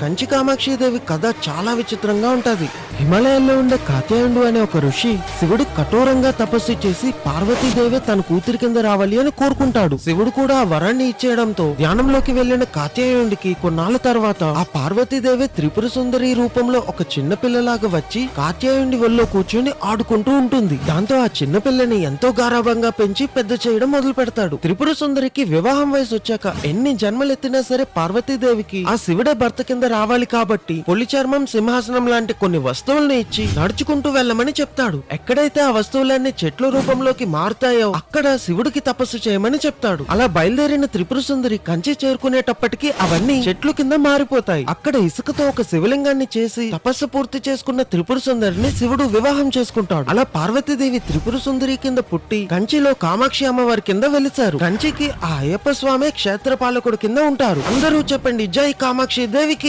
కంచి కామాక్షిదేవి కథ చాలా విచిత్రంగా ఉంటది. హిమాలయాల్లో ఉండే కాత్యాయుడు అనే ఒక ఋషి శివుడు కఠోరంగా తపస్సు చేసి పార్వతీదేవి తన కూతురి కింద రావాలి అని కోరుకుంటాడు. శివుడు కూడా ఆ వరాన్ని ఇచ్చేయడంతో ధ్యానంలోకి వెళ్లిన కాత్యాయుడికి కొన్నాళ్ళ తర్వాత ఆ పార్వతీదేవి త్రిపుర సుందరి రూపంలో ఒక చిన్న పిల్లలాగా వచ్చి కాత్యాయుడి ఒళ్ళో కూర్చొని ఆడుకుంటూ ఉంటుంది. దాంతో ఆ చిన్న పిల్లని ఎంతో గారాభంగా పెంచి పెద్ద చేయడం మొదలు పెడతాడు. త్రిపుర సుందరికి వివాహం వయసు వచ్చాక ఎన్ని జన్మలెత్తినా సరే పార్వతీదేవికి ఆ శివుడే భర్త కింద రావాలి కాబట్టి పొలి చర్మం, సింహాసనం లాంటి కొన్ని వస్తువుల్ని ఇచ్చి నడుచుకుంటూ వెళ్ళమని చెప్తాడు. ఎక్కడైతే ఆ వస్తువులన్నీ చెట్ల రూపంలోకి మారుతాయో అక్కడ శివుడికి తపస్సు చేయమని చెప్తాడు. అలా బయలుదేరిన త్రిపుర సుందరి కంచి చేరుకునేటప్పటికి అవన్నీ చెట్లు కింద మారిపోతాయి. అక్కడ ఇసుకతో ఒక శివలింగాన్ని చేసి తపస్సు పూర్తి చేసుకున్న త్రిపుర సుందరిని శివుడు వివాహం చేసుకుంటాడు. అలా పార్వతీదేవి త్రిపుర సుందరి కింద పుట్టి కంచిలో కామాక్షి అమ్మవారి కింద వెలిచారు. కంచికి ఆ అయ్యప్ప స్వామి క్షేత్రపాలకుడు కింద ఉంటారు. అందరూ చెప్పండి, జై కామాక్షి దేవికి.